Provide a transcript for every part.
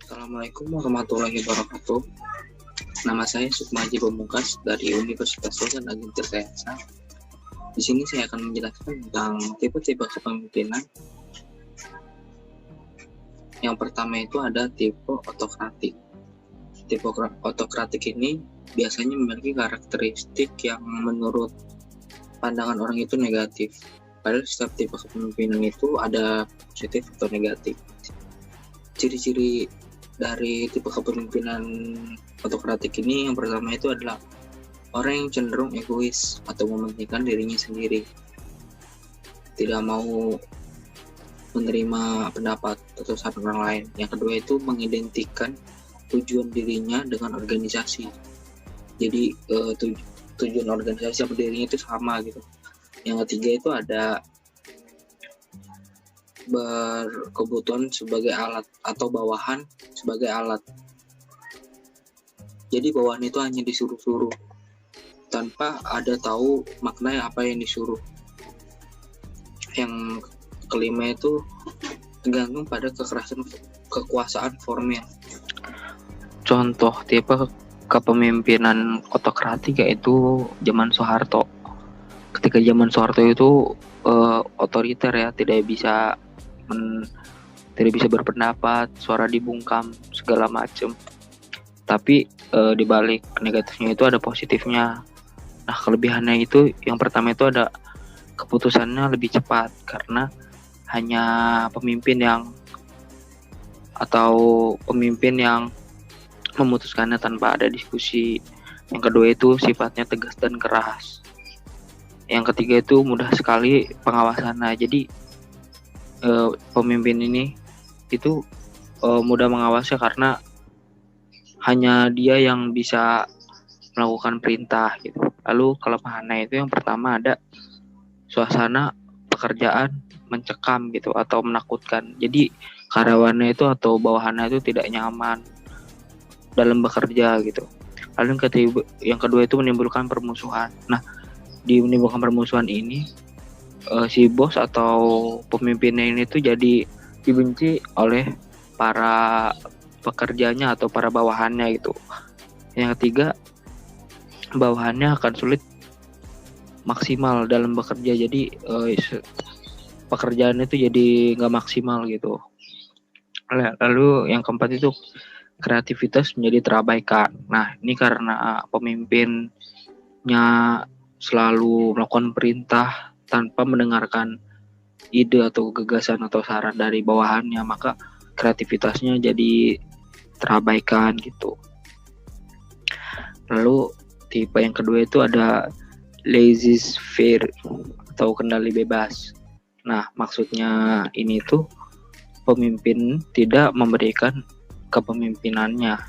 Assalamualaikum warahmatullahi wabarakatuh. Nama saya Sukmaji Pamungkas dari Universitas Sosial Ageng Tirtayasa. Di sini saya akan menjelaskan tentang tipe-tipe kepemimpinan. Yang pertama itu ada tipe otokratik. Tipe otokratik ini biasanya memiliki karakteristik yang menurut pandangan orang itu negatif. Padahal setiap tipe kepemimpinan itu ada positif atau negatif. Ciri-ciri dari tipe kepemimpinan otokratik ini yang pertama itu adalah orang yang cenderung egois atau mementingkan dirinya sendiri, tidak mau menerima pendapat atau saran orang lain. Yang kedua itu mengidentikan tujuan dirinya dengan organisasi, jadi tujuan organisasi sama dirinya itu sama gitu. Yang ketiga itu ada berkebutuhan sebagai alat atau bawahan sebagai alat. Jadi bawahan itu hanya disuruh-suruh tanpa ada tahu makna apa yang disuruh. Yang kelima itu tergantung pada kekuasaan formil. Contoh tipe kepemimpinan otokratik yaitu zaman Soeharto. Ketika zaman Soeharto itu otoriter ya, tidak bisa berpendapat, suara dibungkam segala macam. Tapi di balik negatifnya itu ada positifnya. Nah, kelebihannya itu yang pertama itu ada keputusannya lebih cepat karena hanya pemimpin yang memutuskannya tanpa ada diskusi. Yang kedua itu sifatnya tegas dan keras. Yang ketiga itu mudah sekali pengawasannya. Jadi pemimpin ini itu mudah mengawasi karena hanya dia yang bisa melakukan perintah gitu. Lalu kelemahannya itu yang pertama ada suasana pekerjaan mencekam gitu atau menakutkan. Jadi karyawannya itu atau bawahannya itu tidak nyaman dalam bekerja gitu. Lalu yang kedua itu menimbulkan permusuhan. Nah, di menimbulkan permusuhan ini si bos atau pemimpinnya ini tuh jadi dibenci oleh para pekerjanya atau para bawahannya gitu. Yang ketiga, bawahannya akan sulit maksimal dalam bekerja, jadi pekerjaan itu jadi nggak maksimal gitu. Lalu yang keempat itu kreativitas menjadi terabaikan. Nah, ini karena pemimpinnya selalu melakukan perintah tanpa mendengarkan ide atau gagasan atau saran dari bawahannya, maka kreativitasnya jadi terabaikan gitu. Lalu tipe yang kedua itu ada laissez-faire atau kendali bebas. Nah, maksudnya ini tuh pemimpin tidak memberikan kepemimpinannya.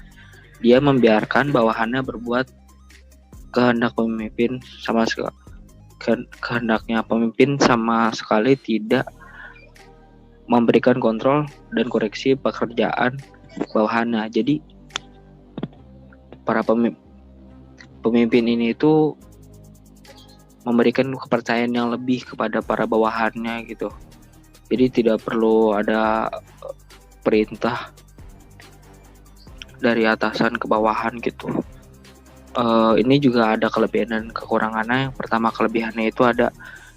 Dia membiarkan bawahannya berbuat kehendak pemimpin kehendaknya. Pemimpin sama sekali tidak memberikan kontrol dan koreksi pekerjaan bawahannya. Jadi para pemimpin ini itu memberikan kepercayaan yang lebih kepada para bawahannya gitu. Jadi tidak perlu ada perintah dari atasan ke bawahan gitu. Ini juga ada kelebihan dan kekurangannya. Yang pertama, kelebihannya itu ada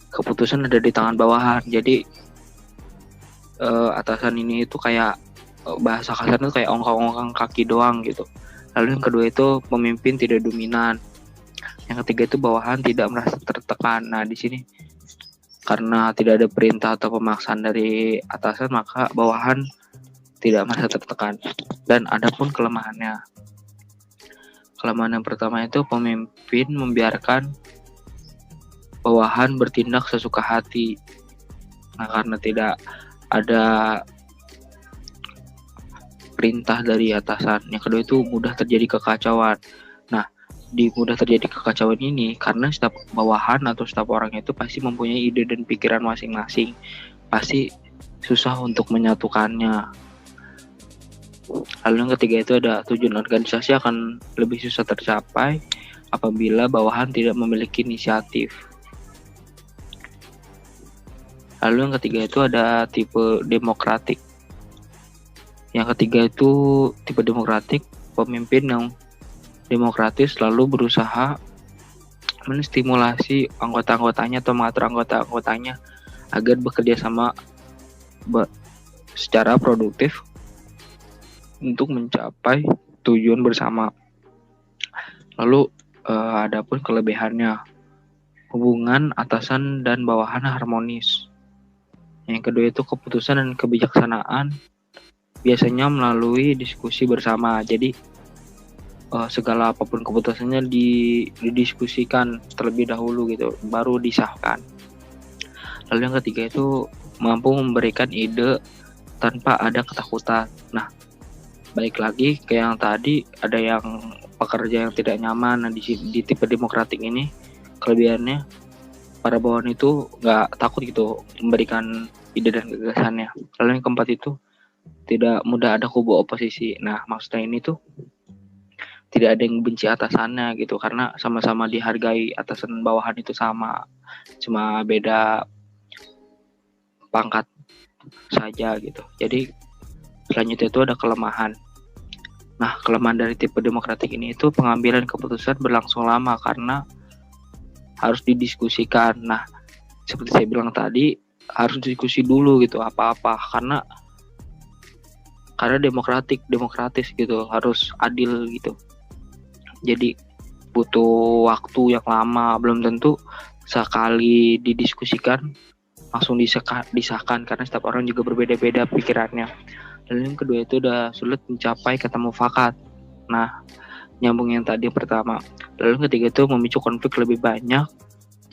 keputusan ada di tangan bawahan. Jadi atasan ini itu kayak bahasa kasarnya kayak ongkang-ongkang kaki doang gitu. Lalu yang kedua itu pemimpin tidak dominan. Yang ketiga itu bawahan tidak merasa tertekan. Nah, di sini karena tidak ada perintah atau pemaksaan dari atasan, maka bawahan tidak merasa tertekan. Dan adapun kelemahannya. Kelemahan yang pertama itu pemimpin membiarkan bawahan bertindak sesuka hati. Nah, karena tidak ada perintah dari atasan. Yang kedua itu mudah terjadi kekacauan. Nah, di mudah terjadi kekacauan ini karena setiap bawahan atau setiap orang itu pasti mempunyai ide dan pikiran masing-masing. Pasti susah untuk menyatukannya. Lalu yang ketiga itu ada tujuan organisasi akan lebih susah tercapai apabila bawahan tidak memiliki inisiatif. Lalu yang ketiga itu ada tipe demokratik. Yang ketiga itu tipe demokratik, pemimpin yang demokratis lalu berusaha menstimulasi anggota-anggotanya atau mengatur anggota-anggotanya agar bekerja sama secara produktif untuk mencapai tujuan bersama. Lalu adapun kelebihannya, hubungan atasan dan bawahan harmonis. Yang kedua itu keputusan dan kebijaksanaan biasanya melalui diskusi bersama. Jadi segala apapun keputusannya didiskusikan terlebih dahulu gitu, baru disahkan. Lalu yang ketiga itu mampu memberikan ide tanpa ada ketakutan. Nah, balik lagi ke yang tadi, ada yang pekerja yang tidak nyaman. Nah, di tipe demokratik ini kelebihannya para bawahan itu nggak takut gitu memberikan ide dan gagasannya. Lalu yang keempat itu tidak mudah ada kubu oposisi. Nah, maksudnya ini tuh tidak ada yang benci atasannya gitu, karena sama-sama dihargai, atasan bawahan itu sama, cuma beda pangkat saja gitu. Jadi selanjutnya itu ada kelemahan. Nah, kelemahan dari tipe demokratik ini itu pengambilan keputusan berlangsung lama karena harus didiskusikan. Nah, seperti saya bilang tadi, harus diskusi dulu gitu apa-apa, karena demokratis gitu, harus adil gitu. Jadi butuh waktu yang lama, belum tentu sekali didiskusikan langsung disahkan karena setiap orang juga berbeda-beda pikirannya. Lalu yang kedua itu udah sulit mencapai kata mufakat. Nah, nyambung yang tadi yang pertama. Lalu yang ketiga itu memicu konflik lebih banyak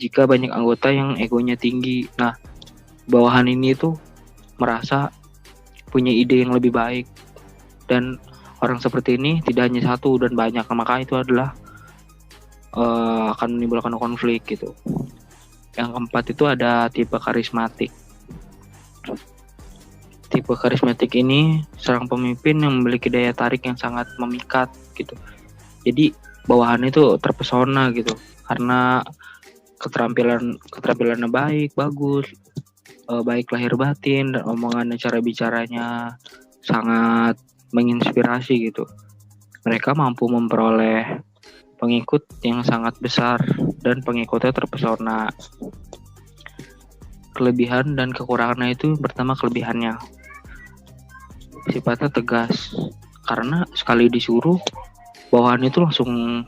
jika banyak anggota yang egonya tinggi. Nah, bawahan ini tuh merasa punya ide yang lebih baik, dan orang seperti ini tidak hanya satu dan banyak, maka itu adalah akan menimbulkan konflik gitu. Yang keempat itu ada tipe karismatik. Tipe karismatik ini seorang pemimpin yang memiliki daya tarik yang sangat memikat gitu. Jadi bawahan itu terpesona gitu karena keterampilannya bagus, baik lahir batin, dan omongannya, cara bicaranya sangat menginspirasi gitu. Mereka mampu memperoleh pengikut yang sangat besar dan pengikutnya terpesona. Kelebihan dan kekurangannya itu, pertama kelebihannya, sifatnya tegas karena sekali disuruh bawahan itu langsung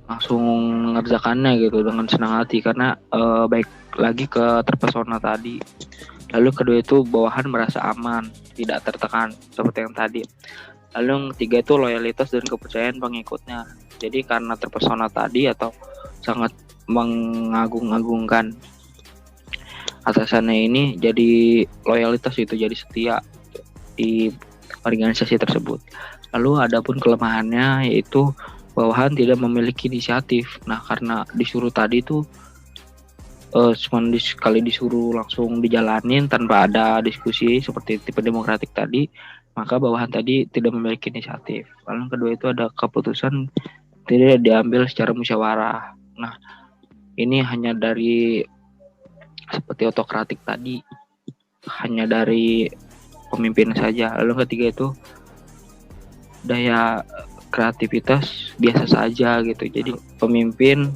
mengerjakannya gitu dengan senang hati karena baik lagi ke terpesona tadi. Lalu kedua itu bawahan merasa aman, tidak tertekan seperti yang tadi. Lalu yang ketiga itu loyalitas dan kepercayaan pengikutnya. Jadi karena terpesona tadi atau sangat mengagung-agungkan atasannya ini, jadi loyalitas itu, jadi setia di organisasi tersebut. Lalu adapun kelemahannya yaitu bawahan tidak memiliki inisiatif. Nah, karena disuruh tadi itu cuma sekali disuruh langsung dijalanin tanpa ada diskusi seperti tipe demokratik tadi, maka bawahan tadi tidak memiliki inisiatif. Lalu yang kedua itu ada keputusan tidak diambil secara musyawarah. Nah, ini hanya dari seperti otokratik tadi, hanya dari pemimpin saja. Lalu yang ketiga itu daya kreativitas biasa saja gitu. Jadi pemimpin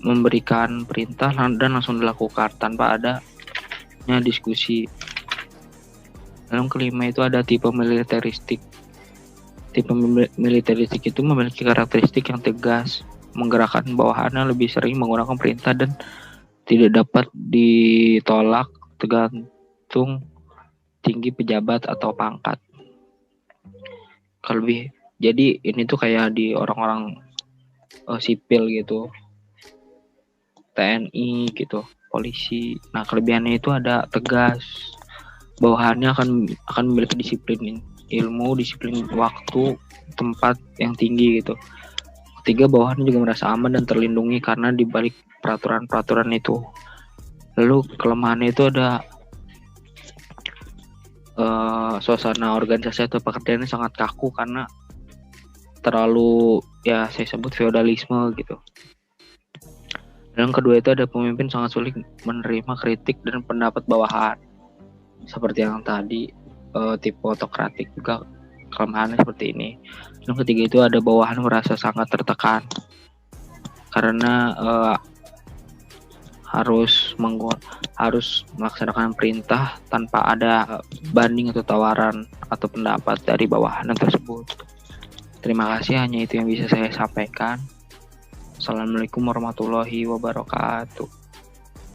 memberikan perintah dan langsung dilakukan tanpa adanya diskusi. Lalu yang kelima itu ada tipe militeristik. Tipe militeristik itu memiliki karakteristik yang tegas, menggerakkan bawahannya lebih sering menggunakan perintah dan tidak dapat ditolak tergantung tinggi pejabat atau pangkat. Jadi ini tuh kayak di orang-orang sipil gitu, TNI gitu, polisi. Nah, kelebihannya itu ada tegas, bawahannya akan memiliki disiplin ilmu, disiplin waktu, tempat yang tinggi gitu. Ketiga, bawahan juga merasa aman dan terlindungi karena dibalik peraturan-peraturan itu. Lalu kelemahannya itu ada suasana organisasi atau pekerjaannya sangat kaku karena terlalu, ya saya sebut feodalisme gitu. Dan yang kedua itu ada pemimpin sangat sulit menerima kritik dan pendapat bawahan. seperti yang tadi, tipe otokratik juga kelemahannya seperti ini. Yang ketiga itu ada bawahan merasa sangat tertekan karena harus melaksanakan perintah tanpa ada banding atau tawaran atau pendapat dari bawahan tersebut. Terima kasih, hanya itu yang bisa saya sampaikan. Assalamualaikum warahmatullahi wabarakatuh.